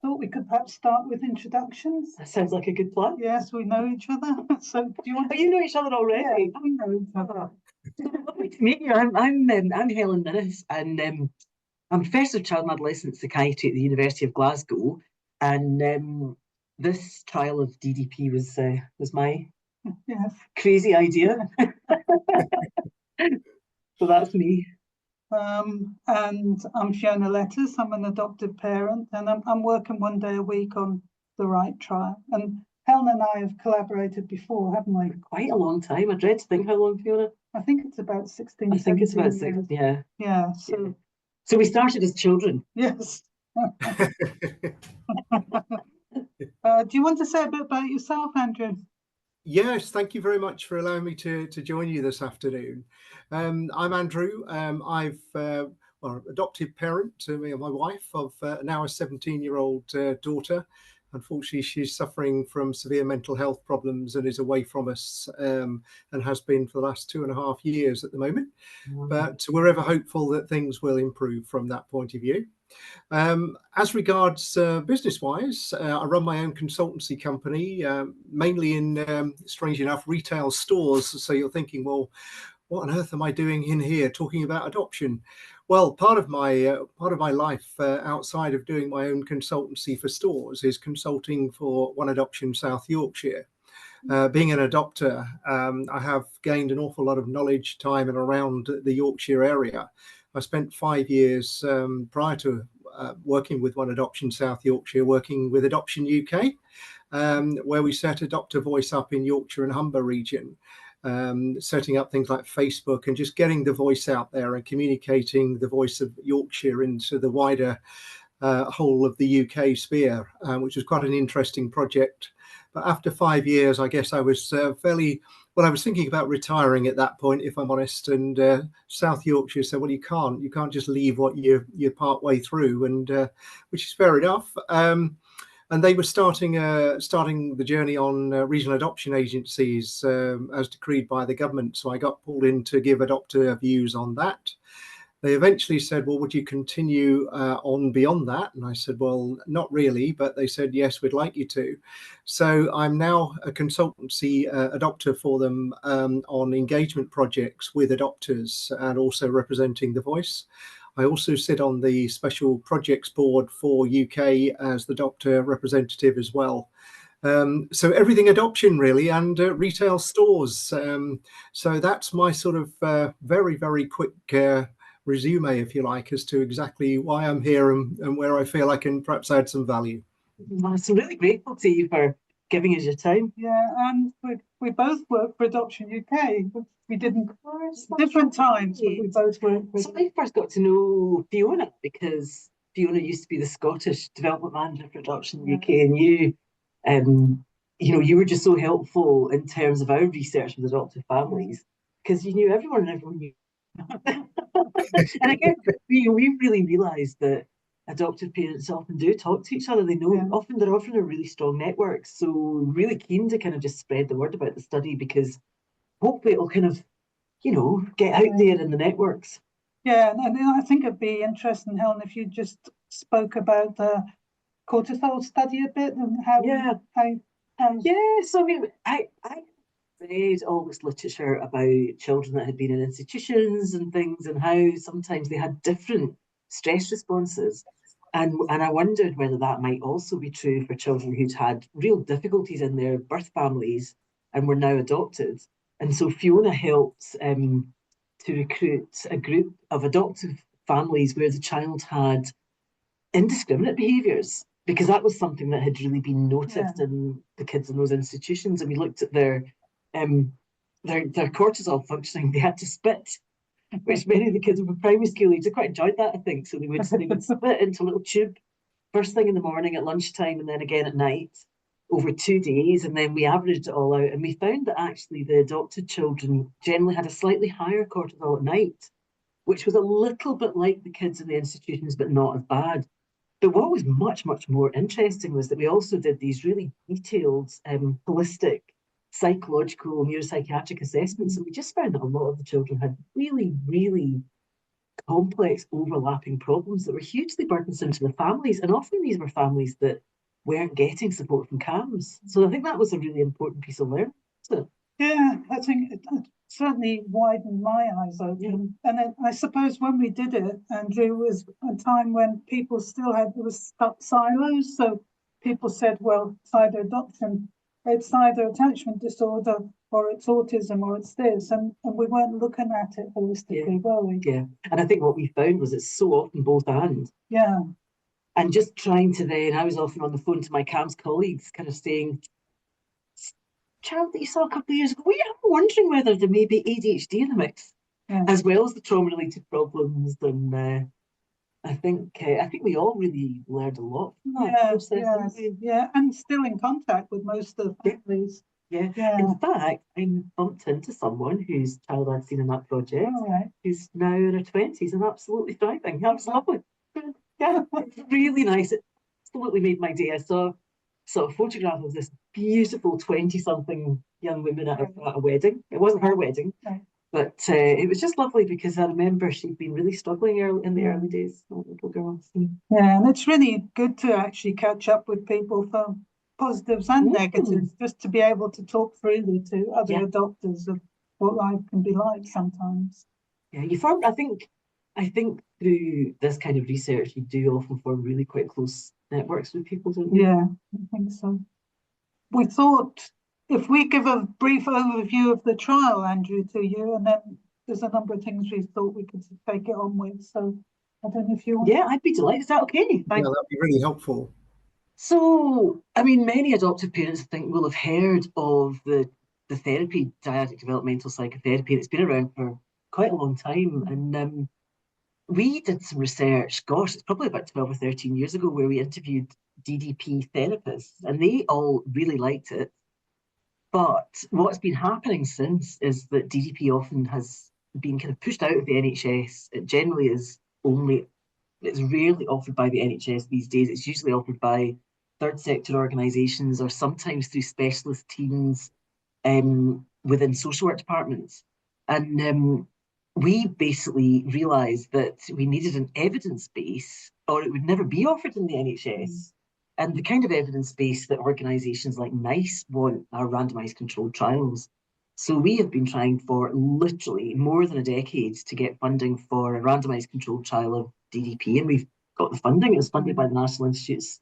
thought we could perhaps start with introductions. That sounds like a good plan. Yes, we know each other. So do you want Oh, you know each other already? Yeah, we know each other. Lovely to meet you. I'm Helen Minnis, and I'm Professor of Child and Adolescent Psychiatry at the University of Glasgow. And this trial of DDP was my Yes. crazy idea. So that's me. And I'm Fiona Lettice. I'm an adoptive parent, and I'm working one day a week on the right trial. And Helen and I have collaborated before, haven't we? Quite a long time. I dread to think how long, Fiona. I think it's about 16. I think it's about 17 years. 6. Yeah. Yeah. So we started as children. Yes. Do you want to say a bit about yourself, Andrew? Yes, thank you very much for allowing me to join you this afternoon. I'm Andrew. I've adoptive parent to me and my wife of now a 17-year-old daughter. Unfortunately, she's suffering from severe mental health problems and is away from us and has been for the last 2.5 years at the moment. But we're ever hopeful that things will improve from that point of view. As regards business-wise, I run my own consultancy company, mainly in, strange enough, retail stores. So you're thinking, well, what on earth am I doing in here talking about adoption? Well, part of my life outside of doing my own consultancy for stores is consulting for One Adoption South Yorkshire. Being an adopter, I have gained an awful lot of knowledge, time and around the Yorkshire area. I spent 5 years prior to working with One Adoption South Yorkshire, working with Adoption UK, where we set Adopter Voice up in Yorkshire and Humber region, setting up things like Facebook and just getting the voice out there and communicating the voice of Yorkshire into the wider whole of the UK sphere, which was quite an interesting project. But after 5 years, I guess I was I was thinking about retiring at that point, if I'm honest. And South Yorkshire said, well, you can't just leave what you're part way through, and which is fair enough. And they were starting the journey on regional adoption agencies as decreed by the government. So I got pulled in to give adopter views on that. They eventually said, well, would you continue on beyond that? And I said, well, not really. But they said, yes, we'd like you to. So I'm now a consultancy adopter for them on engagement projects with adopters and also representing the voice. I also sit on the special projects board for UK as the doctor representative as well. So everything adoption really, and retail stores. So that's my sort of very, very quick resume, if you like, as to exactly why I'm here and where I feel I can perhaps add some value. I'm so really grateful to you for giving us your time. Yeah, and we both work for Adoption UK. We didn't different times, but we both worked for. So I first got to know Fiona because Fiona used to be the Scottish development manager for Adoption UK, and you were just so helpful in terms of our research with adoptive families because you knew everyone and everyone knew. And again, we really realised that adoptive parents often do talk to each other. They know they're often a really strong network. So really keen to kind of just spread the word about the study because hopefully it'll kind of, get out there in the networks. Yeah, and I think it'd be interesting, Helen, if you just spoke about the cortisol study a bit and how. So I mean, I read all this literature about children that had been in institutions and things and how sometimes they had different stress responses. And I wondered whether that might also be true for children who'd had real difficulties in their birth families and were now adopted. And so Fiona helped to recruit a group of adoptive families where the child had indiscriminate behaviours, because that was something that had really been noticed in the kids in those institutions. And we looked at their cortisol functioning. They had to spit, which many of the kids of primary school age quite enjoyed that, I think. So they would spit into a little tube first thing in the morning, at lunchtime, and then again at night over 2 days. And then we averaged it all out, and we found that actually the adopted children generally had a slightly higher cortisol at night, which was a little bit like the kids in the institutions, but not as bad. But what was much, much more interesting was that we also did these really detailed, holistic psychological neuropsychiatric assessments, and we just found that a lot of the children had really, really complex overlapping problems that were hugely burdensome to the families, and often these were families that weren't getting support from CAMS. So I think that was a really important piece of learning. So, yeah, I think it certainly widened my eyes open. And then I suppose when we did it, Andrew, was a time when people still had, there was silos. So people said, well, it's either adoption, it's either attachment disorder, or it's autism, or it's this. And we weren't looking at it holistically, were we? Yeah. And I think what we found was it's so often both and. Yeah. And just trying to then, I was often on the phone to my CAMS colleagues, kind of saying, child that you saw a couple of years ago, I'm wondering whether there may be ADHD in the mix, as well as the trauma-related problems. And I think we all really learned a lot from that process. Yeah, and still in contact with most of the families. Yeah. In fact, I bumped into someone whose child I'd seen in that project, who's now in her 20s and absolutely thriving. That was lovely. Yeah, it's really nice. It absolutely made my day. I saw a photograph of this beautiful 20-something young woman at a wedding. It wasn't her wedding, but it was just lovely because I remember she'd been really struggling in the early days, little girl. Yeah, and it's really good to actually catch up with people for positives and negatives, just to be able to talk freely to other adopters of what life can be like sometimes. Yeah, you form. I think through this kind of research, you do often form really quite close networks with people, don't you? Yeah, I think so. We thought if we give a brief overview of the trial, Andrew, to you, and then there's a number of things we thought we could take it on with. So I don't know if you want. Yeah, I'd be delighted. Is that okay? Yeah, that'd be really helpful. So, I mean, many adoptive parents, I think, will have heard of the therapy, Dyadic Developmental Psychotherapy. It's been around for quite a long time. And we did some research, gosh, it's probably about 12 or 13 years ago, where we interviewed DDP therapists, and they all really liked it. But what's been happening since is that DDP often has been kind of pushed out of the NHS. It generally is it's rarely offered by the NHS these days. It's usually offered by third sector organisations or sometimes through specialist teams within social work departments. And we basically realised that we needed an evidence base, or it would never be offered in the NHS. And the kind of evidence base that organisations like NICE want are randomised controlled trials. So we have been trying for literally more than a decade to get funding for a randomised controlled trial of DDP, and we've got the funding. It was funded by the National Institutes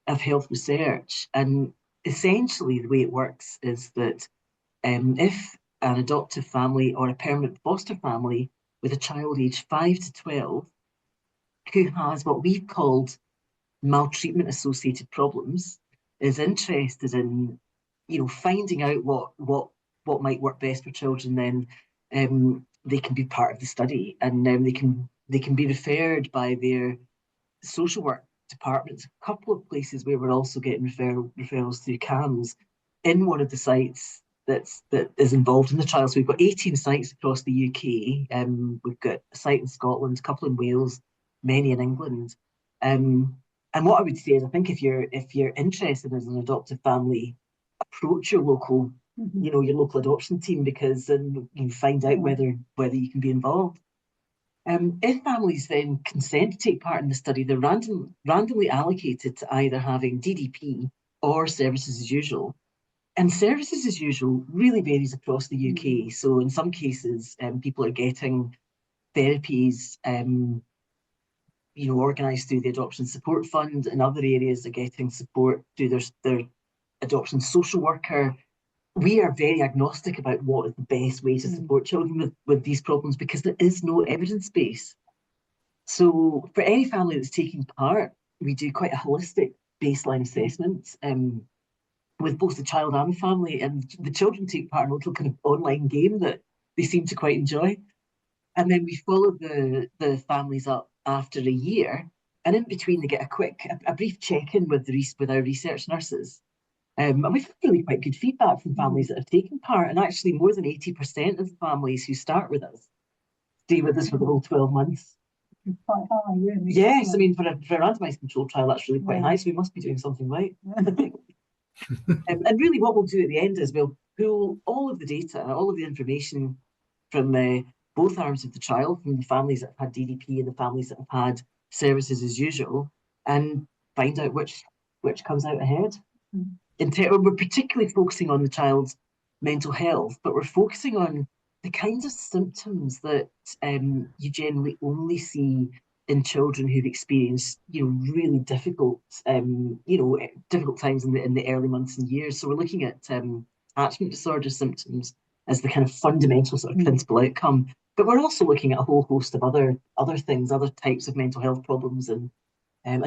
of Health Research. And essentially the way it works is that if an adoptive family or a permanent foster family with a child aged 5 to 12 who has what we've called maltreatment associated problems is interested in, finding out what might work best for children, then they can be part of the study, and they can be referred by their social work departments. A couple of places where we're also getting referrals through CAMS in one of the sites that is involved in the trial. So we've got 18 sites across the UK. We've got a site in Scotland, a couple in Wales, many in England. And what I would say is, I think if you're interested as an adoptive family, approach your local, your local adoption team, because then you find out whether you can be involved. If families then consent to take part in the study, they're randomly allocated to either having DDP or services as usual. And services as usual really varies across the UK. So in some cases, people are getting therapies, organised through the Adoption Support Fund. In other areas, they're getting support through their adoption social worker. We are very agnostic about what is the best way to support children with these problems, because there is no evidence base. So for any family that's taking part, we do quite a holistic baseline assessment with both the child and the family, and the children take part in a little kind of online game that they seem to quite enjoy. And then we follow the families up after a year, and in between they get a brief check-in with our research nurses. And we've had really quite good feedback from families that have taken part, and actually more than 80% of the families who start with us stay with us for the whole 12 months. Quite high, really. Yes, I mean, for a randomised controlled trial, that's really quite high, so we must be doing something right. And really what we'll do at the end is we'll pull all of the data, all of the information from both arms of the trial, from the families that have had DDP and the families that have had services as usual, and find out which comes out ahead. We're particularly focusing on the child's mental health, but we're focusing on the kinds of symptoms that you generally only see in children who've experienced, really difficult, difficult times in the early months and years. So we're looking at attachment disorder symptoms as the kind of fundamental sort of principal outcome. But we're also looking at a whole host of other things, other types of mental health problems and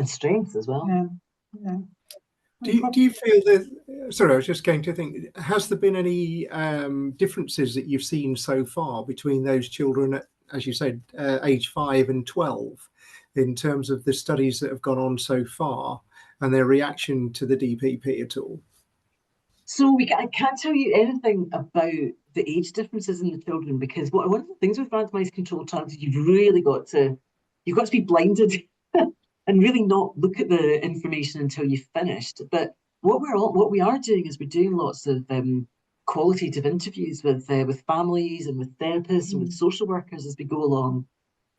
strengths as well. Yeah. Do you feel that, sorry, I was just going to think, has there been any differences that you've seen so far between those children at, as you said, age 5 and 12, in terms of the studies that have gone on so far and their reaction to the DPP at all? So I can't tell you anything about the age differences in the children, because one of the things with randomized controlled trials is you've really got to be blinded and really not look at the information until you've finished. But what we are doing is we're doing lots of qualitative interviews with families and with therapists and with social workers as we go along.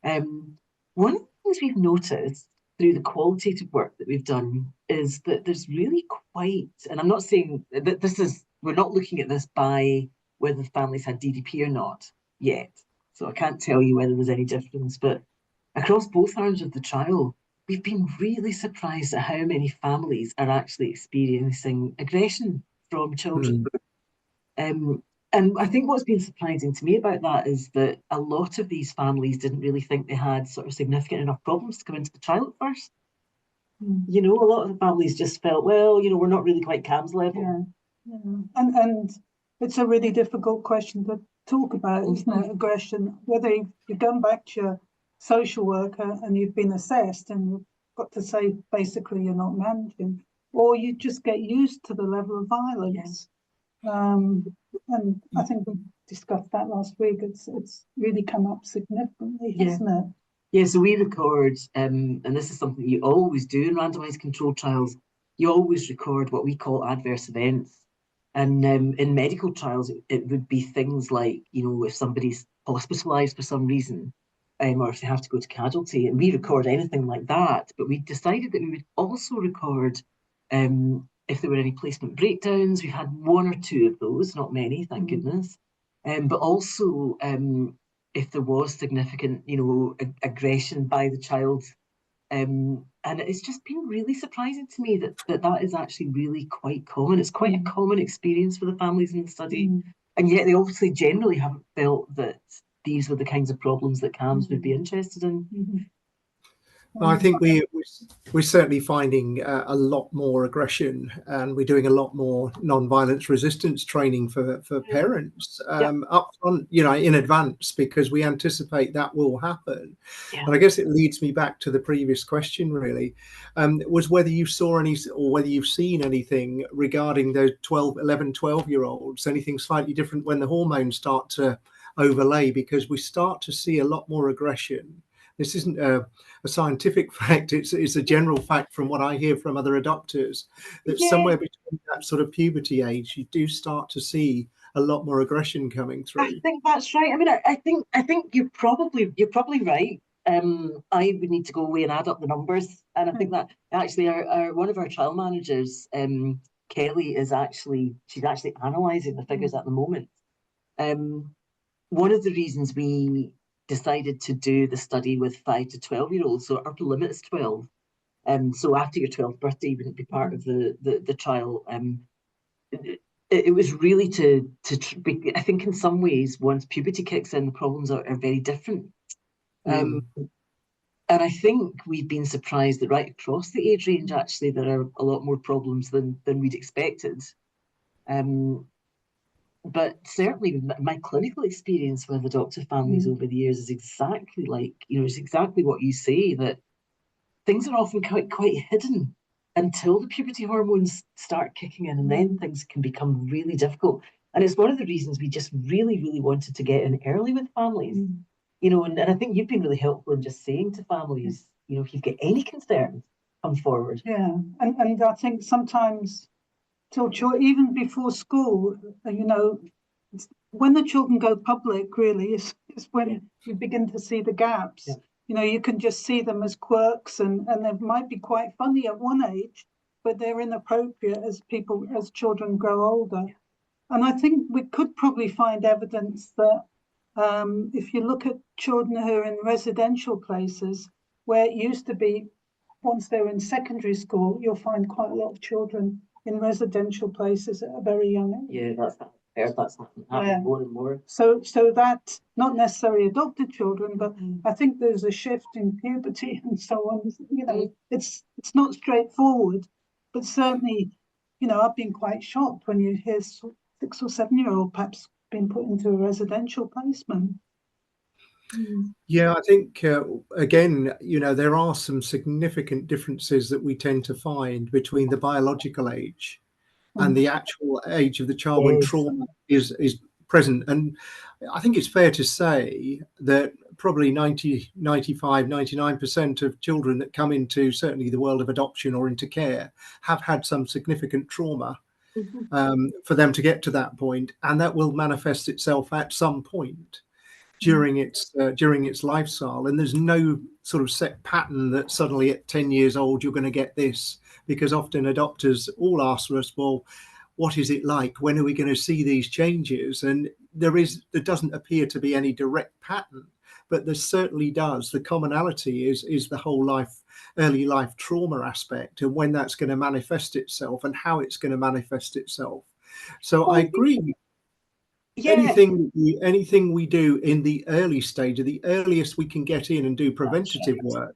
One of the things we've noticed through the qualitative work that we've done is that there's really quite, and I'm not saying that we're not looking at this by whether the families had DDP or not yet. So I can't tell you whether there's any difference, but across both arms of the trial, we've been really surprised at how many families are actually experiencing aggression from children. And I think what's been surprising to me about that is that a lot of these families didn't really think they had sort of significant enough problems to come into the trial at first. A lot of the families just felt, well, we're not really quite CAMS level. Yeah. And it's a really difficult question to talk about, isn't it? Aggression, whether you've gone back to your social worker and you've been assessed and you've got to say basically you're not managing, or you just get used to the level of violence. And I think we discussed that last week. It's really come up significantly, hasn't it? Yeah, so we record, and this is something you always do in randomized controlled trials, you always record what we call adverse events. And in medical trials, it would be things like, if somebody's hospitalized for some reason, or if they have to go to casualty, and we record anything like that. But we decided that we would also record if there were any placement breakdowns. We've had 1 or 2 of those, not many, thank goodness. But also if there was significant, aggression by the child. And it's just been really surprising to me that is actually really quite common. It's quite a common experience for the families in the study. And yet they obviously generally haven't felt that these were the kinds of problems that CAMS would be interested in. I think we're certainly finding a lot more aggression, and we're doing a lot more non-violence resistance training for parents up front, in advance, because we anticipate that will happen. And I guess it leads me back to the previous question, really, was whether you saw any, or whether you've seen anything regarding those 11, 12-year-olds, anything slightly different when the hormones start to overlay, because we start to see a lot more aggression. This isn't a scientific fact, it's a general fact from what I hear from other adopters, that somewhere between that sort of puberty age, you do start to see a lot more aggression coming through. I think that's right. I mean, I think you're probably right. I would need to go away and add up the numbers, and I think that actually one of our trial managers, Kelly, she's actually analysing the figures at the moment. One of the reasons we decided to do the study with 5 to 12-year-olds, so our upper limit is 12. So after your 12th birthday, you wouldn't be part of the trial. It was really I think in some ways, once puberty kicks in, the problems are very different. And I think we've been surprised that right across the age range, actually, there are a lot more problems than we'd expected. But certainly my clinical experience with adoptive families over the years is exactly it's exactly what you say, that things are often quite hidden until the puberty hormones start kicking in, and then things can become really difficult. And it's one of the reasons we just really, really wanted to get in early with families, and I think you've been really helpful in just saying to families, if you've got any concerns, come forward. Yeah, and I think sometimes even before school, when the children go public, really, is when you begin to see the gaps. Yeah. You know, you can just see them as quirks, and they might be quite funny at one age, but they're inappropriate as children grow older. And I think we could probably find evidence that if you look at children who are in residential places, where it used to be once they're in secondary school, you'll find quite a lot of children in residential places at a very young age. Yeah, that's happening more and more. So that, not necessarily adopted children, but I think there's a shift in puberty and so on. You know, it's not straightforward, but certainly, you know, I've been quite shocked when you hear 6 or 7-year-old perhaps being put into a residential placement. Yeah, I think, again, you know, there are some significant differences that we tend to find between the biological age and the actual age of the child when trauma is present. And I think it's fair to say that probably 99% of children that come into certainly the world of adoption or into care have had some significant trauma for them to get to that point, and that will manifest itself at some point during its lifestyle. And there's no sort of set pattern that suddenly at 10 years old you're going to get this, because often adopters all ask us, well, what is it like? When are we going to see these changes? And there doesn't appear to be any direct pattern, but there certainly does. The commonality is the whole early life trauma aspect, and when that's going to manifest itself and how it's going to manifest itself. So I agree. Yeah. Anything we do in the early stage, or the earliest we can get in and do preventative work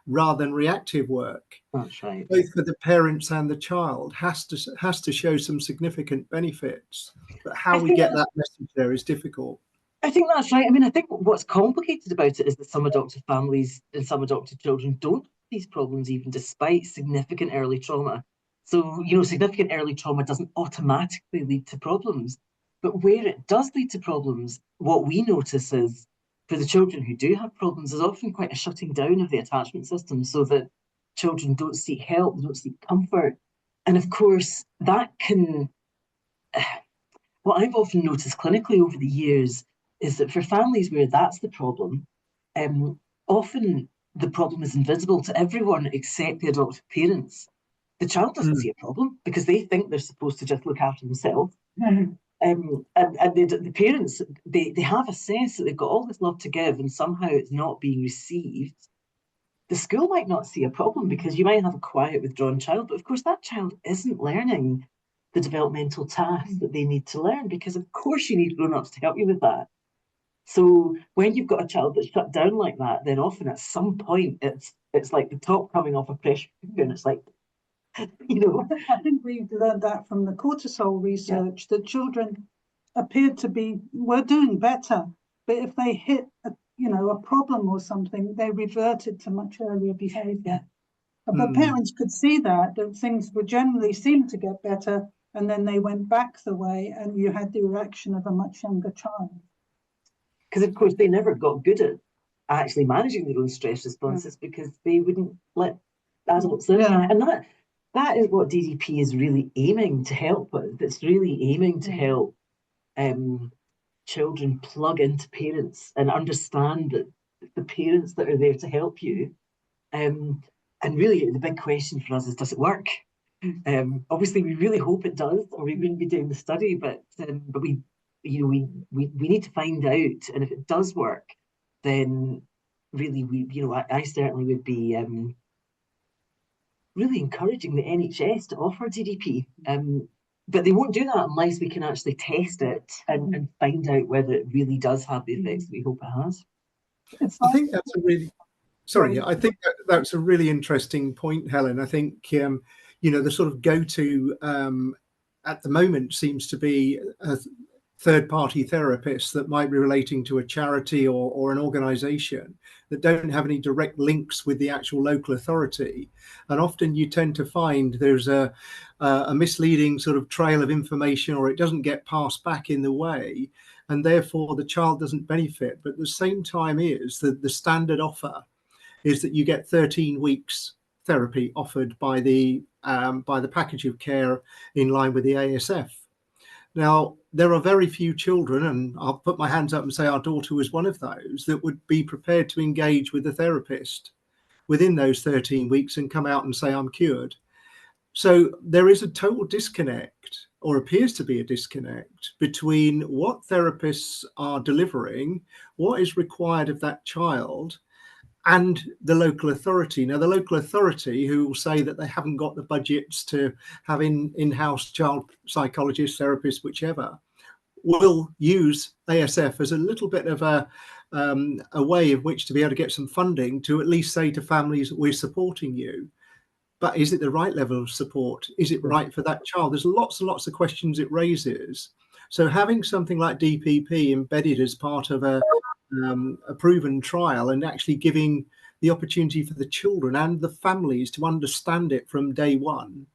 rather than reactive work, that's right, both for the parents and the child, has to show some significant benefits. But how we get that message there is difficult. I think that's right. I mean, I think what's complicated about it is that some adoptive families and some adopted children don't have these problems even despite significant early trauma. So, you know, significant early trauma doesn't automatically lead to problems. But where it does lead to problems, what we notice is for the children who do have problems, there's often quite a shutting down of the attachment system so that children don't seek help, they don't seek comfort. And of course, that can, what I've often noticed clinically over the years is that for families where that's the problem, often the problem is invisible to everyone except the adoptive parents. The child doesn't see a problem because they think they're supposed to just look after themselves. And the parents, they have a sense that they've got all this love to give and somehow it's not being received. The school might not see a problem because you might have a quiet, withdrawn child, but of course that child isn't learning the developmental tasks that they need to learn, because of course you need grown-ups to help you with that. So when you've got a child that's shut down like that, then often at some point it's like the top coming off a pressure cooker, and it's like, you know. I think we've learned that from the cortisol research, that children appeared to were doing better, but if they hit a problem or something, they reverted to much earlier behavior. But parents could see that things would generally seem to get better, and then they went back the way, and you had the reaction of a much younger child. Because of course they never got good at actually managing their own stress responses because they wouldn't let adults in. And that is what DDP is really aiming to help with. It's really aiming to help children plug into parents and understand that the parents that are there to help you. And really the big question for us is, does it work? Obviously we really hope it does, or we wouldn't be doing the study, but we need to find out. And if it does work, then really I certainly would be really encouraging the NHS to offer DDP. But they won't do that unless we can actually test it and find out whether it really does have the effects that we hope it has. I think that's that's a really interesting point, Helen. I think the sort of go-to at the moment seems to be a third-party therapists that might be relating to a charity or an organization that don't have any direct links with the actual local authority. And often you tend to find there's a misleading sort of trail of information, or it doesn't get passed back in the way, and therefore the child doesn't benefit. But at the same time is that the standard offer is that you get 13 weeks therapy offered by the package of care in line with the ASF. Now, there are very few children, and I'll put my hands up and say our daughter was one of those, that would be prepared to engage with a therapist within those 13 weeks and come out and say, I'm cured. So there is a total disconnect, or appears to be a disconnect, between what therapists are delivering, what is required of that child, and the local authority. Now, the local authority, who will say that they haven't got the budgets to have in-house child psychologists, therapists, whichever, will use ASF as a little bit of a way in which to be able to get some funding to at least say to families, we're supporting you. But is it the right level of support? Is it right for that child? There's lots and lots of questions it raises. So having something like DPP embedded as part of a proven trial, and actually giving the opportunity for the children and the families to understand it from day one,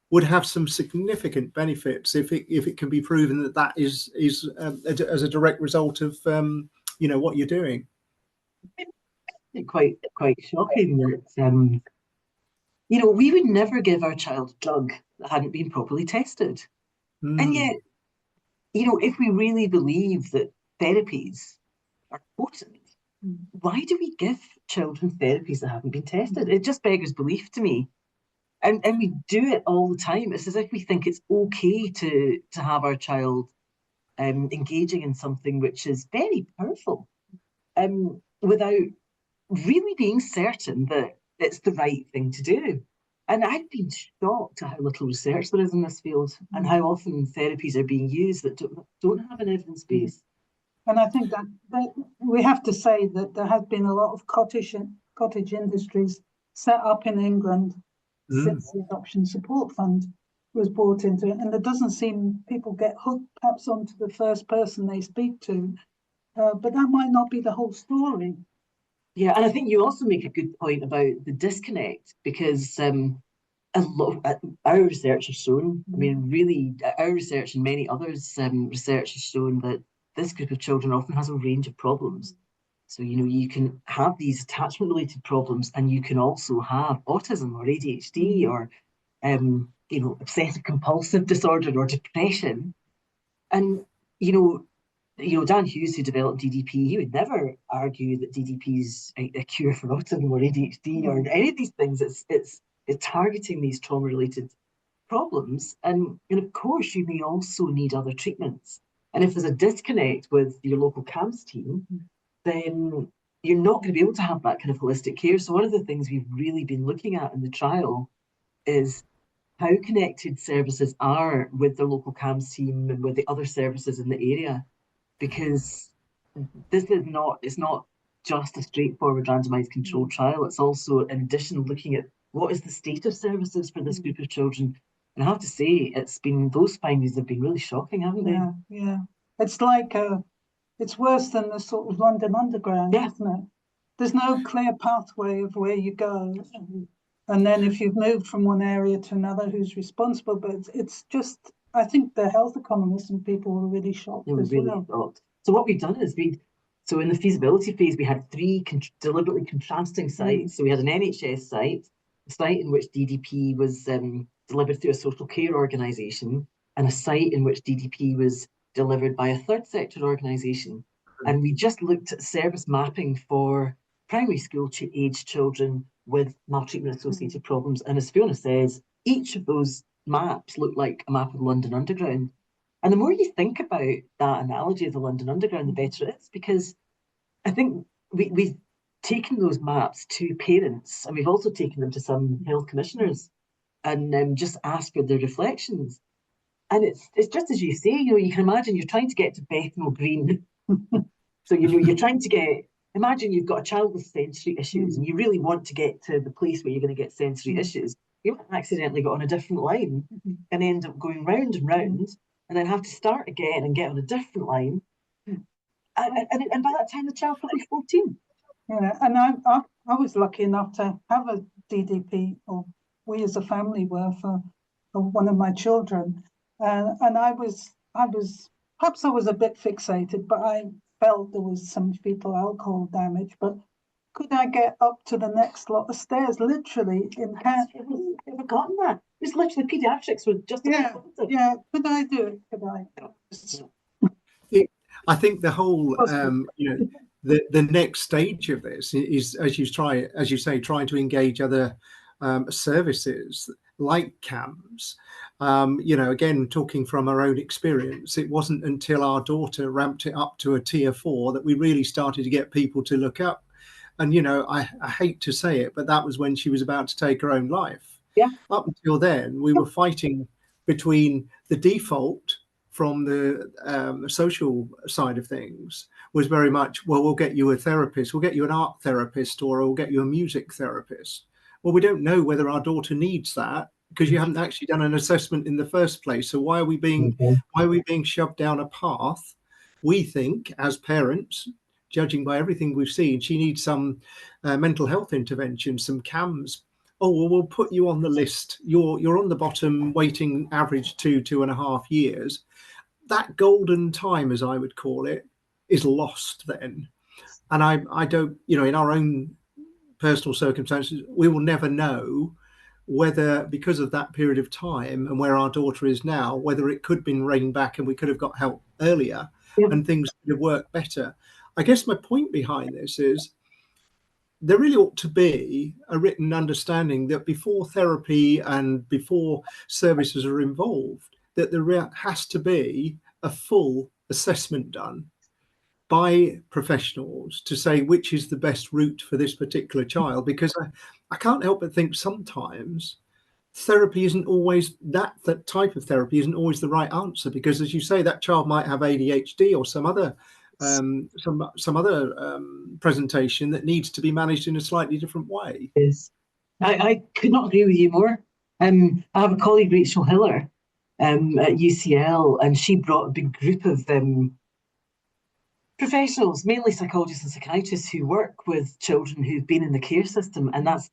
would have some significant benefits if it can be proven that that is as a direct result of what you're doing. Quite shocking that we would never give our child a drug that hadn't been properly tested. And yet, if we really believe that therapies are potent, why do we give children therapies that haven't been tested? It just beggars belief to me. And we do it all the time. It's as if we think it's okay to have our child engaging in something which is very powerful, without really being certain that it's the right thing to do. And I've been shocked at how little research there is in this field, and how often therapies are being used that don't have an evidence base. And I think that we have to say that there has been a lot of cottage industries set up in England since the Adoption Support Fund was brought into it. And it doesn't seem people get hooked perhaps onto the first person they speak to, but that might not be the whole story. Yeah, and I think you also make a good point about the disconnect, because a lot of our research has shown, I mean, really, our research and many others' research has shown that this group of children often has a range of problems. So, you can have these attachment-related problems, and you can also have autism or ADHD or, obsessive-compulsive disorder or depression. And, Dan Hughes, who developed DDP, he would never argue that DDP is a cure for autism or ADHD or any of these things. It's targeting these trauma-related problems. And of course, you may also need other treatments. And if there's a disconnect with your local CAMHS team, then you're not going to be able to have that kind of holistic care. So one of the things we've really been looking at in the trial is how connected services are with the local CAMHS team and with the other services in the area. Because it's not just a straightforward randomized controlled trial. It's also, in addition, looking at what is the state of services for this group of children. And I have to say, those findings have been really shocking, haven't they? Yeah. It's like it's worse than the sort of London Underground, isn't it? There's no clear pathway of where you go. And then if you've moved from one area to another, who's responsible? But it's just, I think the health economists and people were really shocked as well. Shocked. So what we've done is so in the feasibility phase, we had three deliberately contrasting sites. So we had an NHS site, a site in which DDP was delivered through a social care organisation, and a site in which DDP was delivered by a third sector organisation. And we just looked at service mapping for primary school age children with maltreatment associated problems. And as Fiona says, each of those maps looked like a map of the London Underground. And the more you think about that analogy of the London Underground, the better it is, because I think we've taken those maps to parents, and we've also taken them to some health commissioners, and just asked for their reflections. And it's just as you say, you can imagine you're trying to get to Bethnal Green. So, you're trying to imagine you've got a child with sensory issues, and you really want to get to the place where you're going to get sensory issues. You accidentally got on a different line and end up going round and round, and then have to start again and get on a different line. And by that time, the child's probably 14. Yeah, and I was lucky enough to have a DDP, or we as a family were, for one of my children. And I was perhaps I was a bit fixated, but I felt there was some fetal alcohol damage. But could I get up to the next lot of stairs, literally in hand? I've forgotten that. It's literally pediatrics with just yeah. Could I do it? Could I? I think the whole, the next stage of this is, as you say, trying to engage other services like CAMS. Again, talking from our own experience, it wasn't until our daughter ramped it up to a tier 4 that we really started to get people to look up. And, I hate to say it, but that was when she was about to take her own life. Yeah. Up until then, we were fighting between the default from the social side of things was very much, well, we'll get you a therapist, we'll get you an art therapist, or we'll get you a music therapist. Well, we don't know whether our daughter needs that because you haven't actually done an assessment in the first place. So why are we being shoved down a path? We think as parents, judging by everything we've seen, she needs some mental health intervention, some CAMS. Oh, well, we'll put you on the list. You're on the bottom, waiting average 2.5 years. That golden time, as I would call it, is lost then. And I don't, in our own personal circumstances, we will never know whether, because of that period of time and where our daughter is now, whether it could have been reined back and we could have got help earlier and things could have worked better. I guess my point behind this is there really ought to be a written understanding that before therapy and before services are involved, that there has to be a full assessment done by professionals to say which is the best route for this particular child, because I can't help but think sometimes therapy isn't always that type of therapy isn't always the right answer, because as you say, that child might have ADHD or some other presentation that needs to be managed in a slightly different way. Yes, I could not agree with you more. I have a colleague, Rachel Hiller, at UCL, and she brought a big group of professionals, mainly psychologists and psychiatrists, who work with children who've been in the care system, and that's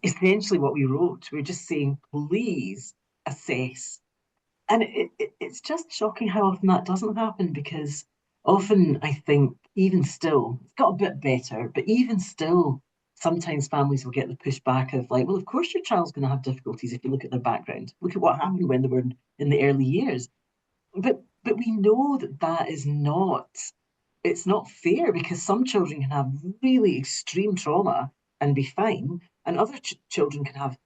essentially what we wrote. We're just saying, please assess. And it's just shocking how often that doesn't happen, because often I think even still, it's got a bit better, but even still, sometimes families will get the pushback of like, well, of course your child's going to have difficulties if you look at their background. Look at what happened when they were in the early years. But we know that is not, it's not fair, because some children can have really extreme trauma and be fine, and other children can have,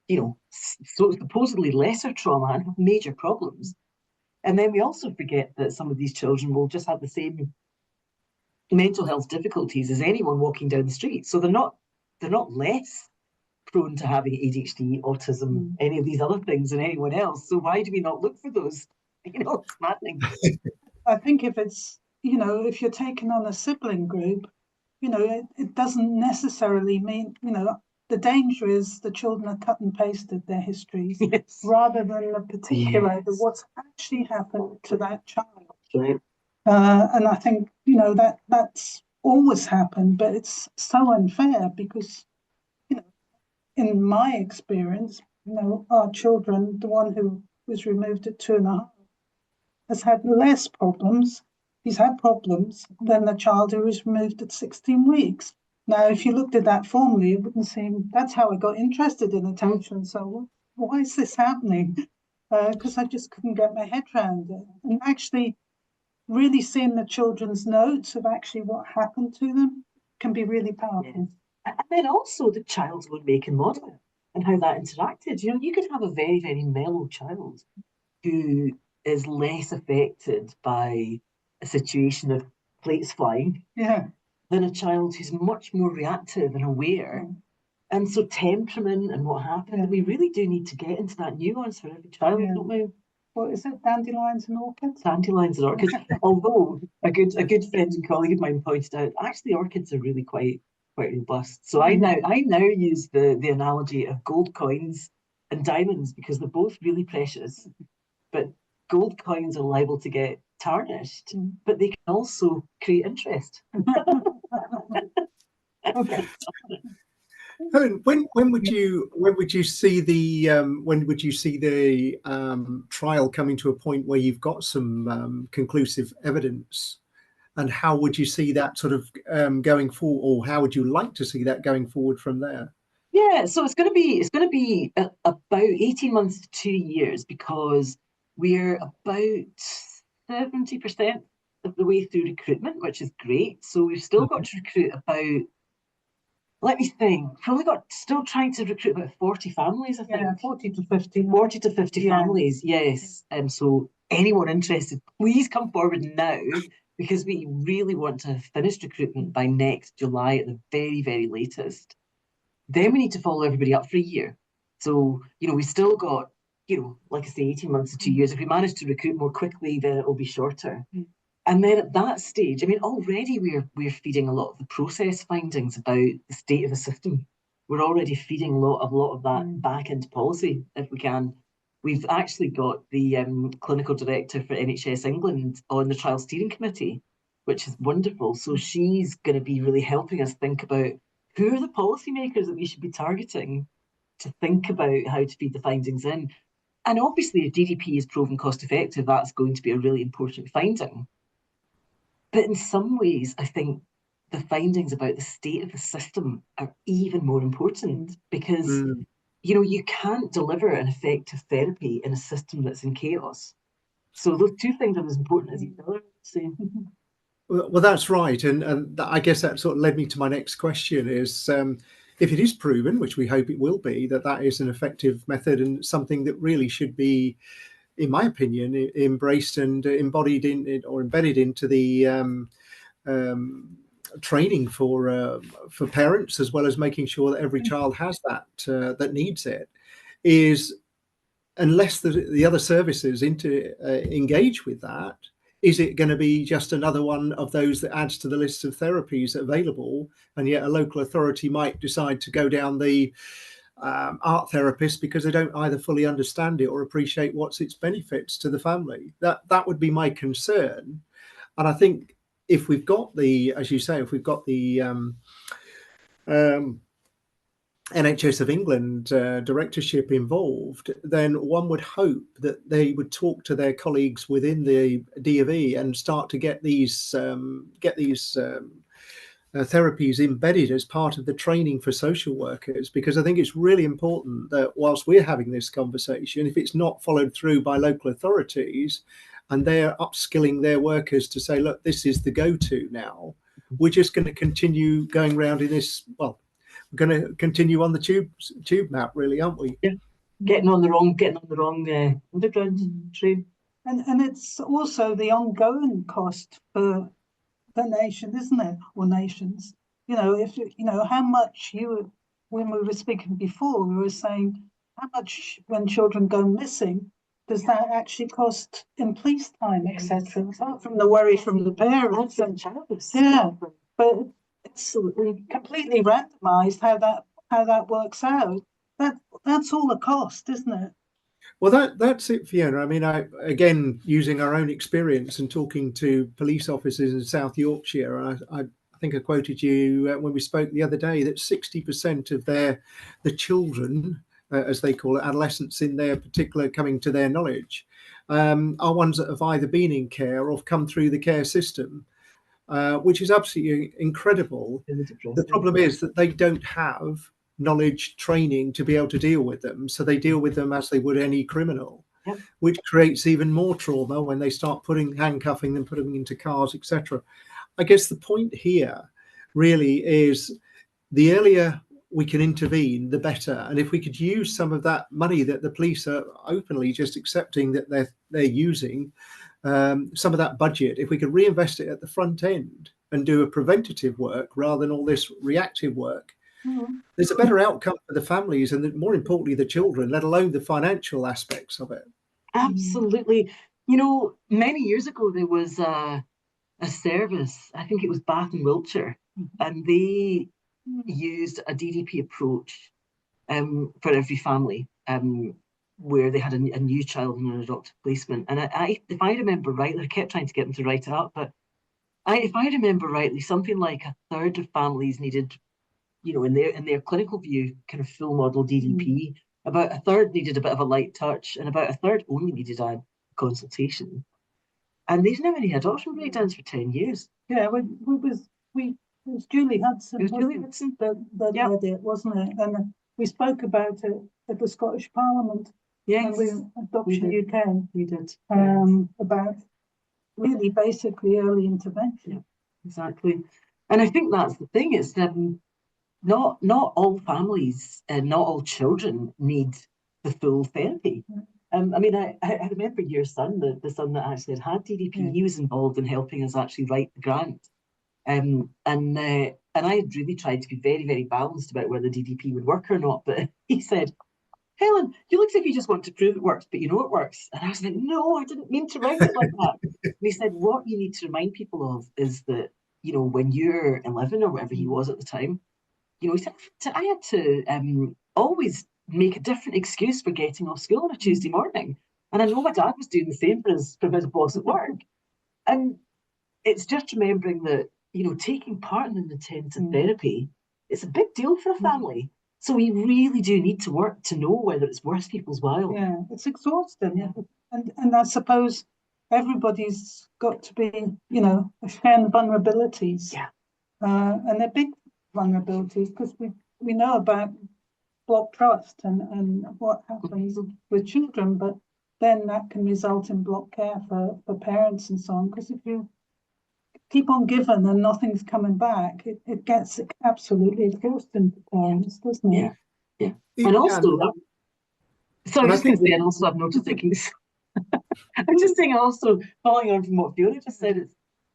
so supposedly lesser trauma and have major problems. And then we also forget that some of these children will just have the same mental health difficulties as anyone walking down the street. So they're not less prone to having ADHD, autism, any of these other things than anyone else. So why do we not look for those? It's maddening. I think if it's, if you're taking on a sibling group, it doesn't necessarily mean, the danger is the children are cut and pasted their histories rather than the particular what's actually happened to that child. Right. And I think, that's always happened, but it's so unfair because, in my experience, our children, the one who was removed at 2.5, has had less problems. He's had problems than the child who was removed at 16 weeks. Now, if you looked at that formally, it wouldn't seem, that's how I got interested in attention. So why is this happening? Because I just couldn't get my head around it. And actually really seeing the children's notes of actually what happened to them can be really powerful. And then also the child's own make and model and how that interacted. You could have a very, very mellow child who is less affected by a situation of plates flying than a child who's much more reactive and aware. And so temperament and what happened, we really do need to get into that nuance for every child, don't we? What is it? Dandelions and orchids? Dandelions and orchids. Although a good friend and colleague of mine pointed out, actually orchids are really quite robust. So I now use the analogy of gold coins and diamonds, because they're both really precious. But gold coins are liable to get tarnished, but they can also create interest. Okay. When would you see the trial coming to a point where you've got some conclusive evidence, and how would you see that sort of going forward, or how would you like to see that going forward from there? Yeah, so it's going to be about 18 months to 2 years, because we're about 70% of the way through recruitment, which is great. So we've still got to recruit about, let me think, probably still trying to recruit about 40 families, I think. Yeah, 40 to 50. 40 to 50 Yeah. families, yes. So anyone interested, please come forward now, because we really want to have finished recruitment by next July at the very, very latest. Then we need to follow everybody up for a year. So, we've still got, like I say, 18 months to 2 years. If we manage to recruit more quickly, then it will be shorter. And then at that stage, I mean, already we're feeding a lot of the process findings about the state of the system. We're already feeding a lot of that back into policy, if we can. We've actually got the clinical director for NHS England on the trial steering committee, which is wonderful. So she's going to be really helping us think about who are the policymakers that we should be targeting to think about how to feed the findings in. And obviously, if DDP is proven cost effective, that's going to be a really important finding. But in some ways, I think the findings about the state of the system are even more important, because you can't deliver an effective therapy in a system that's in chaos. So those two things are as important as each other. Well, that's right, and I guess that sort of led me to my next question: is if it is proven, which we hope it will be, that is an effective method and something that really should be, in my opinion, embraced and embodied in or embedded into the training for parents, as well as making sure that every child has that needs it, is unless the other services engage with that, is it going to be just another one of those that adds to the list of therapies available, and yet a local authority might decide to go down the art therapist because they don't either fully understand it or appreciate what's its benefits to the family? That would be my concern. And I think if we've got as you say, if we've got the NHS of England directorship involved, then one would hope that they would talk to their colleagues within the D of E and start to get these therapies embedded as part of the training for social workers, because I think it's really important that whilst we're having this conversation, if it's not followed through by local authorities and they're upskilling their workers to say, look, this is the go-to now, we're just going to continue going around in this, well, we're going to continue on the tube map, really, aren't we? Yeah, getting on the wrong underground train. And it's also the ongoing cost for the nation, isn't it? Or nations. If how much when we were speaking before, we were saying how much when children go missing does that actually cost in police time, etc. Apart from the worry from the parents and but it's completely randomized how that works out. That's all a cost, isn't it? Well, that's it, Fiona. I mean, again, using our own experience and talking to police officers in South Yorkshire, I think I quoted you when we spoke the other day that 60% of the children, as they call it, adolescents in their particular coming to their knowledge, are ones that have either been in care or have come through the care system, which is absolutely incredible. The problem is that they don't have knowledge training to be able to deal with them, so they deal with them as they would any criminal, which creates even more trauma when they start handcuffing them, putting them into cars, etc. I guess the point here really is the earlier we can intervene, the better. And if we could use some of that money that the police are openly just accepting that they're using, some of that budget, if we could reinvest it at the front end and do a preventative work rather than all this reactive work, there's a better outcome for the families and more importantly the children, let alone the financial aspects of it. Absolutely. Many years ago there was a service, I think it was Bath and Wiltshire, and they used a DDP approach for every family, where they had a new child in an adoptive placement. And if I remember rightly, I kept trying to get them to write it up, but if I remember rightly, something like a third of families needed, in their clinical view, kind of full model DDP. About a third needed a bit of a light touch, and about a third only needed a consultation. And they've never had adoption breakdowns for 10 years. Yeah, it was Julie Hudson. It was Julie Hudson that did it, wasn't it? And we spoke about it at the Scottish Parliament Yes, when we Adoption we did. UK, we did. about really basically early intervention. Yeah. Exactly. And I think that's the thing. It's not all families and not all children need the full therapy. I mean, I remember your son, the son that actually had DDP, he was involved in helping us actually write the grant. And I had really tried to be very, very balanced about whether DDP would work or not. But he said, Helen, you look like you just want to prove it works, but you know it works. And I was like, no, I didn't mean to write it like that. And he said, what you need to remind people of is that, you know, when you're 11 or whatever he was at the time, you know, he said, I had to always make a different excuse for getting off school on a Tuesday morning. And I know my dad was doing the same for his boss at work. And it's just remembering that, you know, taking part in an intensive therapy, it's a big deal for a family. So we really do need to work to know whether it's worth people's while. Yeah, it's exhausting. Yeah. And I suppose everybody's got to be, you know, sharing vulnerabilities. Yeah. And they're big vulnerabilities because we know about block trust and what happens with children, but then that can result in block care for parents and so on. Because if you keep on giving and nothing's coming back, it gets absolutely exhausting for parents, doesn't it? Yeah. And also, so I'm just going to say, and also I've noticed taking this. I'm just saying, also following on from what Fiona just said,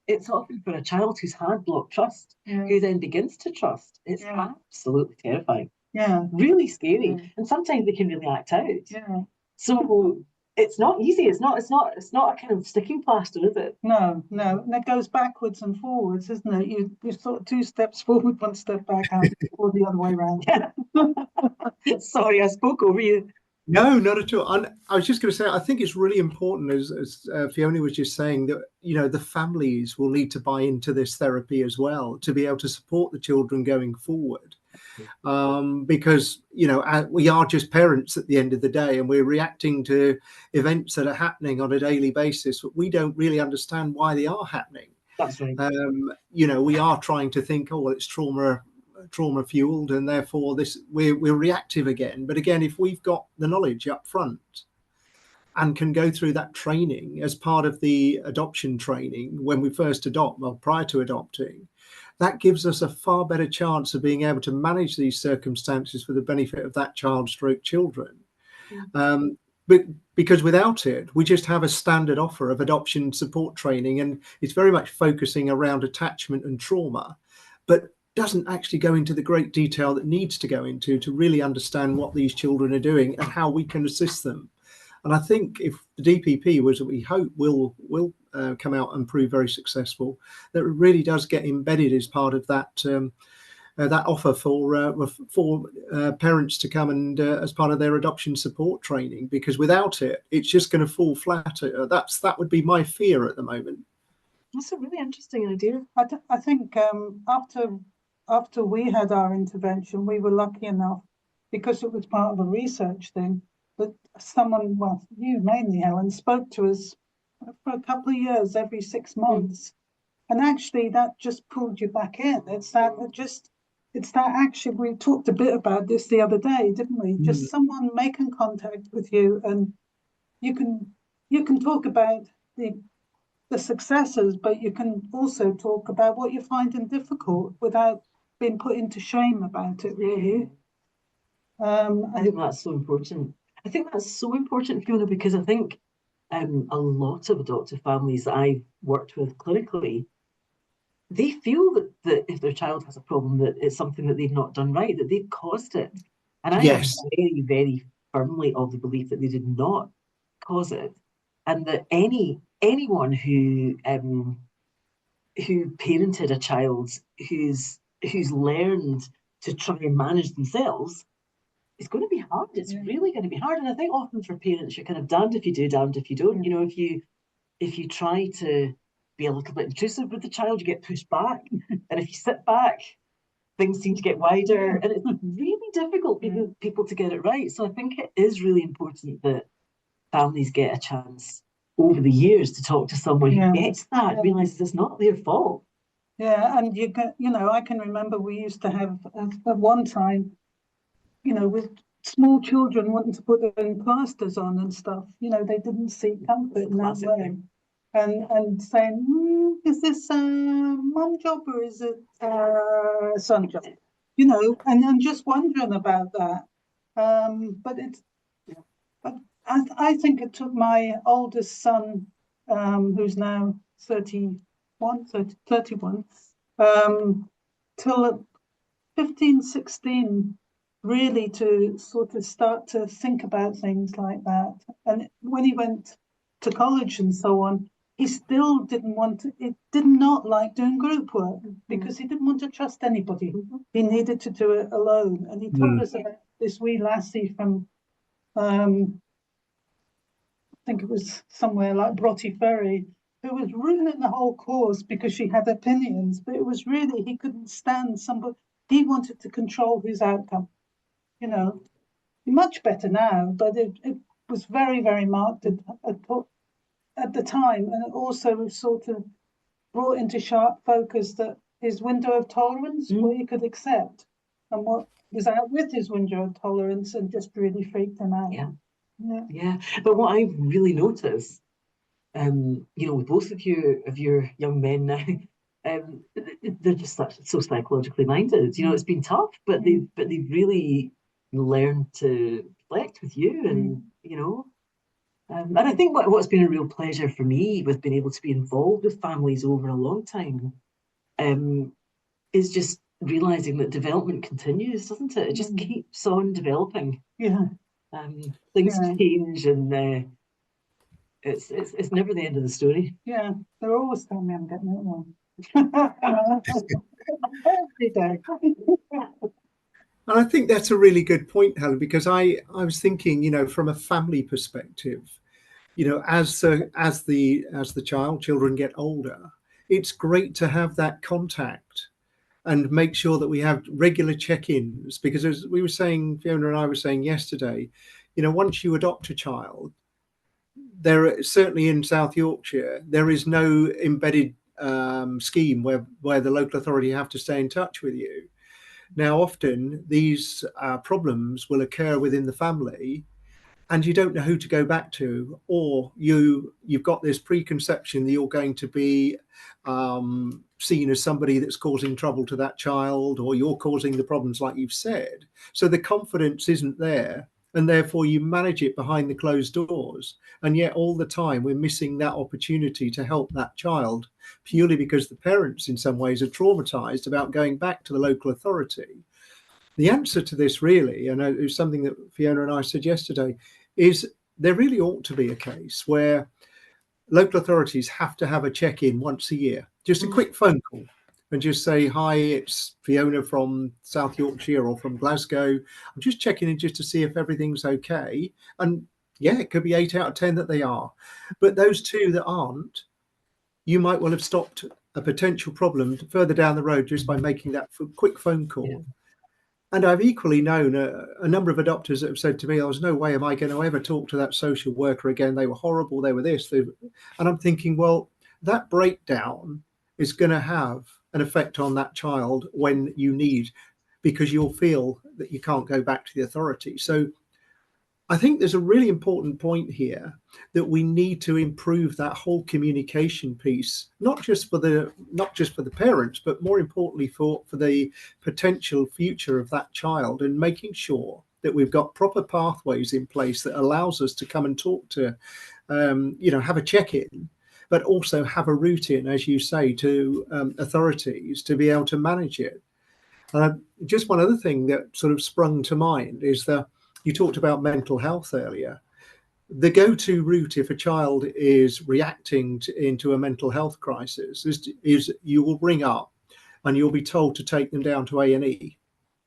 it's often for a child who's had block trust, who then begins to trust. It's absolutely terrifying. Yeah. Really scary. And sometimes they can really act out. Yeah. So it's not easy. It's not a kind of sticking plaster, is it? No. And it goes backwards and forwards, isn't it? You sort of 2 steps forward, 1 step back, or the other way around. Yeah. Sorry, I spoke over you. No, not at all. And I was just going to say, I think it's really important, as Fiona was just saying, that, you know, the families will need to buy into this therapy as well to be able to support the children going forward. Because, you know, we are just parents at the end of the day, and we're reacting to events that are happening on a daily basis, but we don't really understand why they are happening. That's right. You know, we are trying to think, oh, well, it's trauma fueled, and therefore we're reactive again. But again, if we've got the knowledge up front and can go through that training as part of the adoption training when we first adopt, well, prior to adopting, that gives us a far better chance of being able to manage these circumstances for the benefit of that child stroke children. But because without it, we just have a standard offer of adoption support training, and it's very much focusing around attachment and trauma, but doesn't actually go into the great detail that needs to go into to really understand what these children are doing and how we can assist them. And I think if the DPP was, we hope will come out and prove very successful, that it really does get embedded as part of that that offer for parents to come and as part of their adoption support training. Because without it, it's just going to fall flat. That would be my fear at the moment. That's a really interesting idea. I think after we had our intervention, we were lucky enough, because it was part of a research thing, that someone, well, you mainly, Helen, spoke to us for a couple of years, every 6 months. And actually that just pulled you back in. It's that actually, we talked a bit about this the other day, didn't we? Just someone making contact with you, and you can talk about the successes, but you can also talk about what you're finding difficult without being put into shame about it, really. I think that's so important. I think that's so important, Fiona, because I think a lot of adoptive families that I've worked with clinically, they feel that if their child has a problem, that it's something that they've not done right, that they've caused it. And I am very, very firmly of the belief that they did not cause it, and that anyone who parented a child who's learned to try and manage themselves, it's going to be hard. It's really going to be hard. And I think often for parents, you're kind of damned if you do, damned if you don't. You know, if you try to be a little bit intrusive with the child, you get pushed back. And if you sit back, things seem to get wider. And it's really difficult for people to get it right. So I think it is really important that families get a chance over the years to talk to someone who gets that, realizes it's not their fault. Yeah, and I can remember we used to have at one time, you know, with small children wanting to put in plasters on and stuff, you know, they didn't seek comfort in that way. And saying, is this a mum job or is it a son job? You know, and just wondering about that. But it's, but I think it took my oldest son, who's now 31, till 15, 16, really to sort of start to think about things like that. And when he went to college and so on, he still didn't want to, it did not like doing group work because he didn't want to trust anybody. He needed to do it alone. And he told us about this wee lassie from, I think it was somewhere like Broughty Ferry, who was ruining the whole course because she had opinions, but it was really, he couldn't stand somebody, he wanted to control his outcome. You know, much better now, but it was very, very marked at the time, and it also sort of brought into sharp focus that his window of tolerance, what he could accept, and what was out with his window of tolerance, and just really freaked him out. Yeah. But what I've really noticed, you know, with both of your young men now, they're just so psychologically minded. You know, it's been tough, but they've really learned to reflect with you, and you know. And I think what's been a real pleasure for me with being able to be involved with families over a long time, is just realizing that development continues, doesn't it? It just keeps on developing. Yeah. Things change, and it's never the end of the story. Yeah, they're always telling me I'm getting it wrong. Every day. And I think that's a really good point, Helen, because I was thinking, you know, from a family perspective, you know, as the children get older, it's great to have that contact and make sure that we have regular check-ins, because as we were saying, Fiona and I were saying yesterday, you know, once you adopt a child, there certainly in South Yorkshire, there is no embedded scheme where the local authority have to stay in touch with you. Now, often these problems will occur within the family, and you don't know who to go back to, or you've got this preconception that you're going to be seen as somebody that's causing trouble to that child, or you're causing the problems like you've said. So the confidence isn't there, and therefore you manage it behind the closed doors. And yet all the time we're missing that opportunity to help that child, purely because the parents in some ways are traumatized about going back to the local authority. The answer to this really, and it was something that Fiona and I said yesterday, is there really ought to be a case where local authorities have to have a check-in once a year, just a quick phone call, and just say, hi, it's Fiona from South Yorkshire or from Glasgow. I'm just checking in just to see if everything's okay. And yeah, it could be 8 out of 10 that they are. But those 2 that aren't, you might well have stopped a potential problem further down the road just by making that quick phone call. Yeah. And I've equally known a number of adopters that have said to me, there's no way am I going to ever talk to that social worker again. They were horrible. They were this. And I'm thinking, well, that breakdown is going to have an effect on that child when you need, because you'll feel that you can't go back to the authority. So I think there's a really important point here that we need to improve that whole communication piece, not just for the parents, but more importantly for the potential future of that child, and making sure that we've got proper pathways in place that allows us to come and talk to, have a check-in, but also have a route in, as you say, to authorities to be able to manage it. Just one other thing that sort of sprung to mind is that you talked about mental health earlier. The go-to route if a child is reacting into a mental health crisis is you will ring up and you'll be told to take them down to A&E.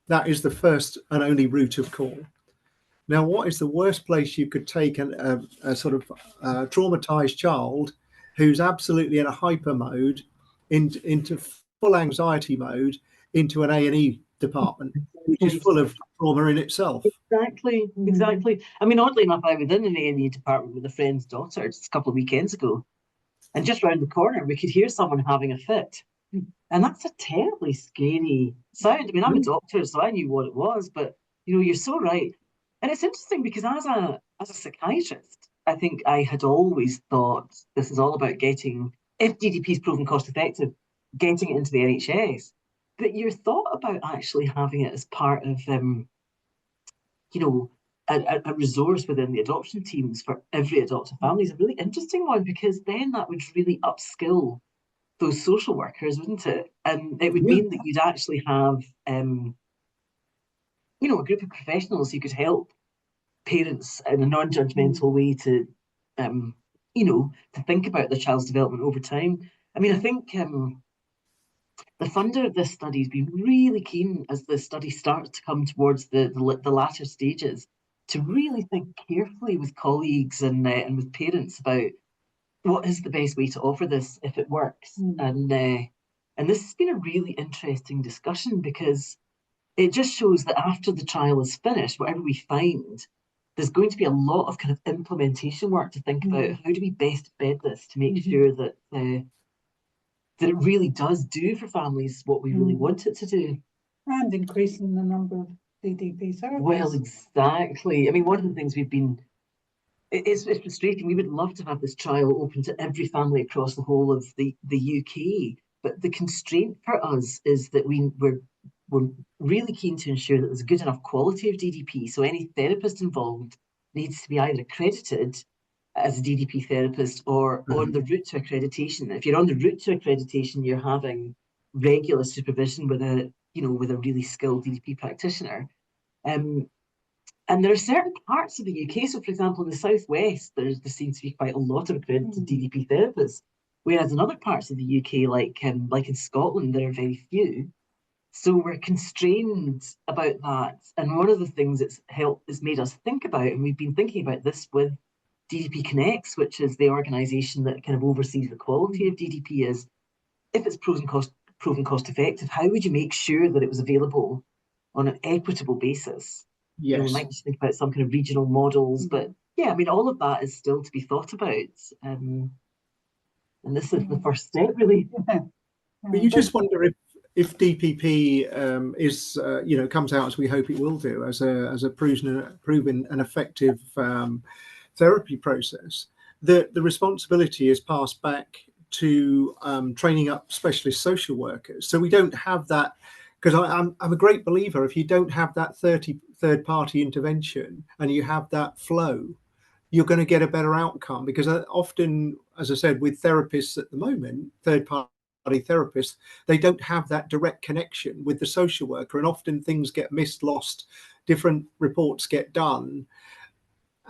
That is the first and only route of call. Now, what is the worst place you could take a sort of traumatized child who's absolutely in a hyper mode into full anxiety mode into an A&E department, which is full of trauma in itself? Exactly. I mean, oddly enough, I was in an A&E department with a friend's daughter just a couple of weekends ago, and just round the corner we could hear someone having a fit, and that's a terribly scary sound. I mean, I'm a doctor, so I knew what it was, but You're so right. And it's interesting because as a psychiatrist, I think I had always thought this is all about getting, if DDP is proven cost effective, getting it into the NHS. But your thought about actually having it as part of, a resource within the adoption teams for every adoptive family is a really interesting one, because then that would really upskill those social workers, wouldn't it? And it would mean that you'd actually have, a group of professionals who could help parents in a non-judgmental way to, to think about their child's development over time. I mean, I think the funder of this study has been really keen, as the study starts to come towards the latter stages, to really think carefully with colleagues and with parents about what is the best way to offer this if it works. And this has been a really interesting discussion, because it just shows that after the trial is finished, whatever we find, there's going to be a lot of kind of implementation work to think about how do we best bed this to make sure that that it really does do for families what we really want it to do. And increasing the number of DDP therapists. Well, exactly. I mean, one of the things it's frustrating. We would love to have this trial open to every family across the whole of the UK. But the constraint for us is that we're really keen to ensure that there's a good enough quality of DDP. So any therapist involved needs to be either accredited as a DDP therapist or on the route to accreditation. If you're on the route to accreditation, you're having regular supervision with a really skilled DDP practitioner. And there are certain parts of the UK, so for example, in the Southwest, there seems to be quite a lot of accredited DDP therapists, whereas in other parts of the UK, like in Scotland, there are very few. So we're constrained about that. And one of the things it's made us think about, and we've been thinking about this with DDP Connects, which is the organisation that kind of oversees the quality of DDP, is if it's proven cost effective, how would you make sure that it was available on an equitable basis? Yes. We might just think about some kind of regional models, but yeah, I mean, all of that is still to be thought about. And this is the first step, really. But you just wonder if DPP is comes out as we hope it will do, as a proven and effective therapy process, the responsibility is passed back to training up specialist social workers. So we don't have that, because I'm a great believer, if you don't have that third party intervention and you have that flow, you're going to get a better outcome. Because often, as I said, with therapists at the moment, third party therapists, they don't have that direct connection with the social worker, and often things get missed, lost, different reports get done.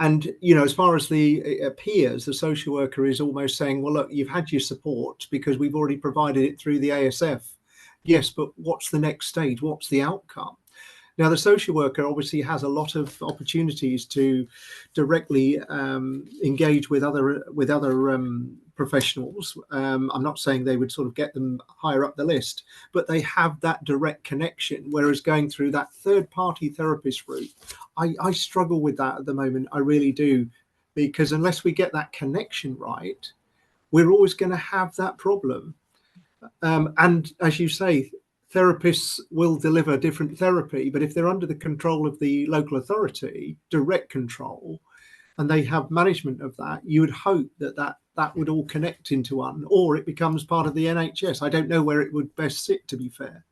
And as far as it appears, the social worker is almost saying, well, look, you've had your support because we've already provided it through the ASF. Yes, but what's the next stage? What's the outcome? Now, the social worker obviously has a lot of opportunities to directly engage with other professionals. I'm not saying they would sort of get them higher up the list, but they have that direct connection. Whereas going through that third-party therapist route, I struggle with that at the moment. I really do, because unless we get that connection right, we're always going to have that problem. And as you say, therapists will deliver different therapy, but if they're under the control of the local authority, direct control, and they have management of that, you would hope that would all connect into one, or it becomes part of the NHS. I don't know where it would best sit, to be fair.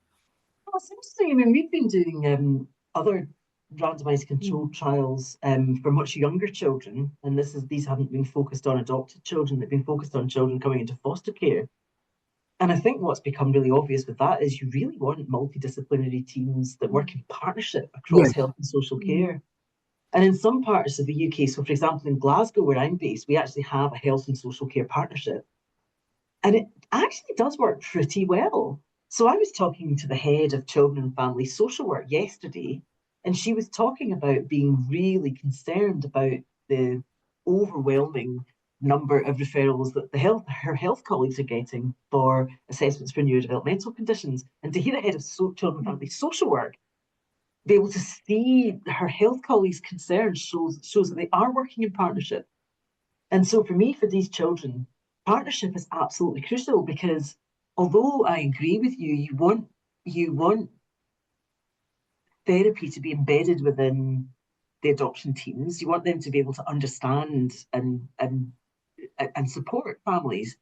Well, it's interesting. I mean, we've been doing other randomised controlled trials for much younger children, and these haven't been focused on adopted children, they've been focused on children coming into foster care. And I think what's become really obvious with that is you really want multidisciplinary teams that work in partnership across health and social care. And in some parts of the UK, so for example, in Glasgow, where I'm based, we actually have a health and social care partnership. And it actually does work pretty well. So I was talking to the head of children and family social work yesterday, and she was talking about being really concerned about the overwhelming number of referrals that her health colleagues are getting for assessments for neurodevelopmental conditions. And to hear the head of children and family social work be able to see her health colleagues' concerns shows that they are working in partnership. And so for me, for these children, partnership is absolutely crucial, because although I agree with you, you want therapy to be embedded within the adoption teams. You want them to be able to understand and support families.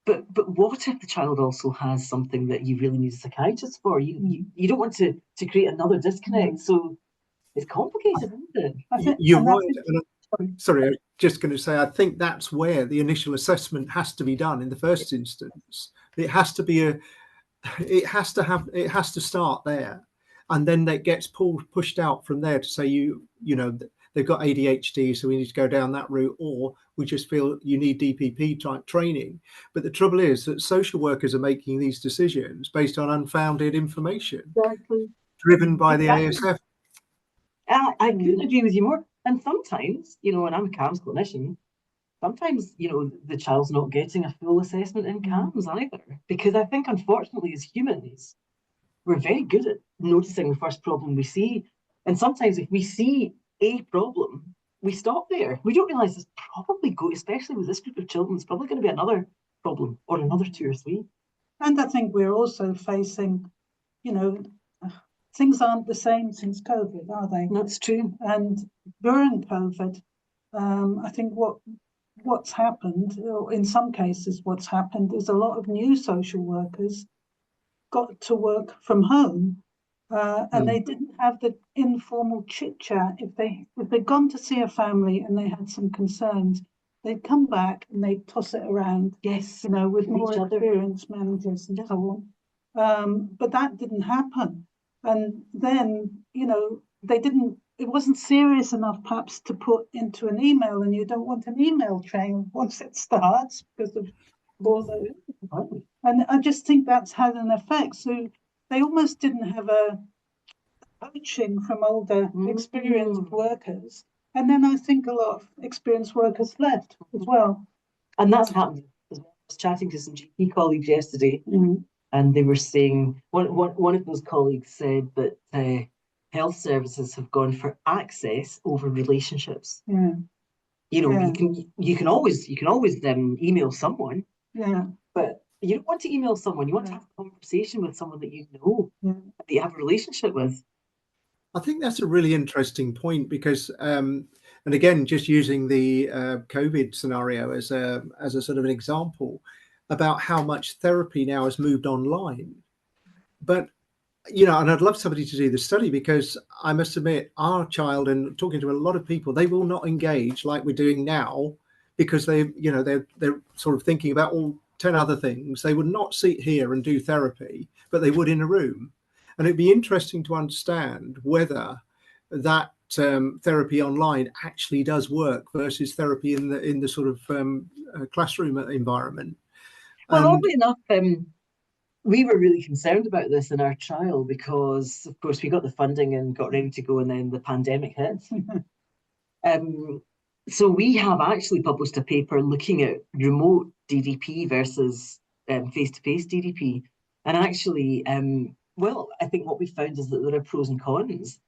But what if the child also has something that you really need a psychiatrist for? You don't want to create another disconnect. So it's complicated, isn't it? You're right. Sorry, I was just going to say, I think that's where the initial assessment has to be done in the first instance. It has to be it has to start there, and then that gets pushed out from there to say you know they've got ADHD, so we need to go down that route, or we just feel you need DPP type training. But the trouble is that social workers are making these decisions based on unfounded information, Exactly. driven by the ASF. I couldn't agree with you more. And sometimes, you know, and I'm a CAMS clinician, sometimes, you know, the child's not getting a full assessment in CAMS either. Because I think, unfortunately, as humans, we're very good at noticing the first problem we see. And sometimes if we see a problem, we stop there. We don't realise there's probably especially with this group of children, there's probably going to be another problem or another 2 or 3. And I think we're also facing, you know, things aren't the same since COVID, are they? That's true. And during COVID, I think what's happened, or in some cases what's happened, is a lot of new social workers got to work from home, and they didn't have the informal chit chat. If they'd gone to see a family and they had some concerns, they'd come back and they'd toss it around. Yes, you know, with more each other. experienced managers and so on. But that didn't happen. And then, you know, it wasn't serious enough perhaps to put into an email, and you don't want an email train once it starts because of all the. And I just think that's had an effect. So they almost didn't have a coaching from older experienced workers. And then I think a lot of experienced workers left as well. And that's happened. I was chatting to some GP colleagues yesterday, and they were saying, one of those colleagues said that health services have gone for access over relationships. Yeah. You know, you can always email someone. Yeah. But you don't want to email someone. You want to have a conversation with someone that you know, that you have a relationship with. I think that's a really interesting point because, and again, just using the COVID scenario as a sort of an example about how much therapy now has moved online. But, you know, and I'd love somebody to do the study, because I must admit our child, and talking to a lot of people, they will not engage like we're doing now because they're sort of thinking about all 10 other things. They would not sit here and do therapy, but they would in a room. And it'd be interesting to understand whether that therapy online actually does work versus therapy in the sort of classroom environment. Well, oddly enough, we were really concerned about this in our trial because, of course, we got the funding and got ready to go, and then the pandemic hit. So we have actually published a paper looking at remote DDP versus face-to-face DDP. And actually, well, I think what we found is that there are pros and cons.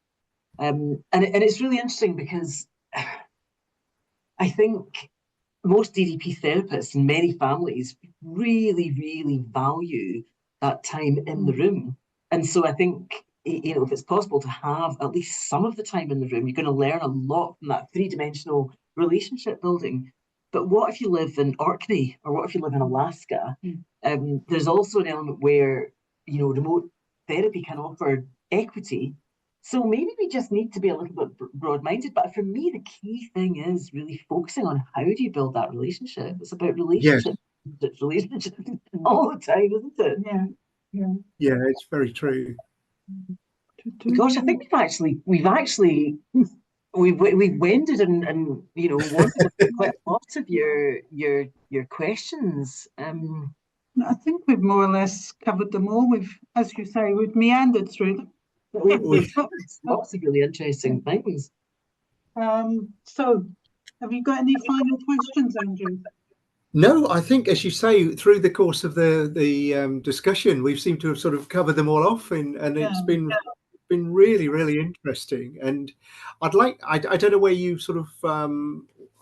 And it's really interesting because I think most DDP therapists and many families really, really value that time in the room. And so I think, you know, if it's possible to have at least some of the time in the room, you're going to learn a lot from that three-dimensional relationship building. But what if you live in Orkney, or what if you live in Alaska? There's also an element where, you know, remote therapy can offer equity. So maybe we just need to be a little bit broad-minded. But for me, the key thing is really focusing on how do you build that relationship. It's about relationship, relationship all the time, isn't it? Yeah, it's very true. Gosh, I think we've wended and you know, wanted quite a lot of your questions. I think we've more or less covered them all. As you say, we've meandered through them. We've lots of really interesting things. So, have you got any final questions, Andrew? No, I think, as you say, through the course of the discussion, we've seemed to have sort of covered them all off, and it's been really, really interesting. And I don't know where you sort of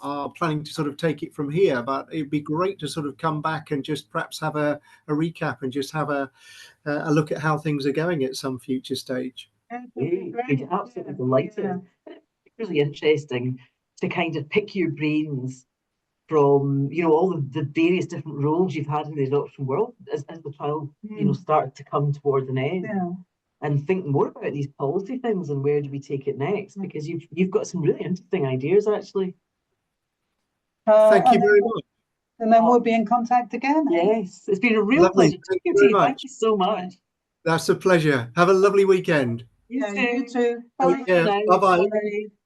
are planning to sort of take it from here, but it'd be great to sort of come back and just perhaps have a recap and just have a look at how things are going at some future stage. We'd absolutely delighted. It's really interesting to kind of pick your brains from, you know, all the various different roles you've had in the adoption world as the trial, you know, started to come towards an end. And think more about these policy things and where do we take it next, because you've got some really interesting ideas actually. Thank you very much. And then we'll be in contact again. Yes, it's been a real pleasure talking to you. Thank you so much. That's a pleasure. Have a lovely weekend. You too. You too. Bye bye. Bye.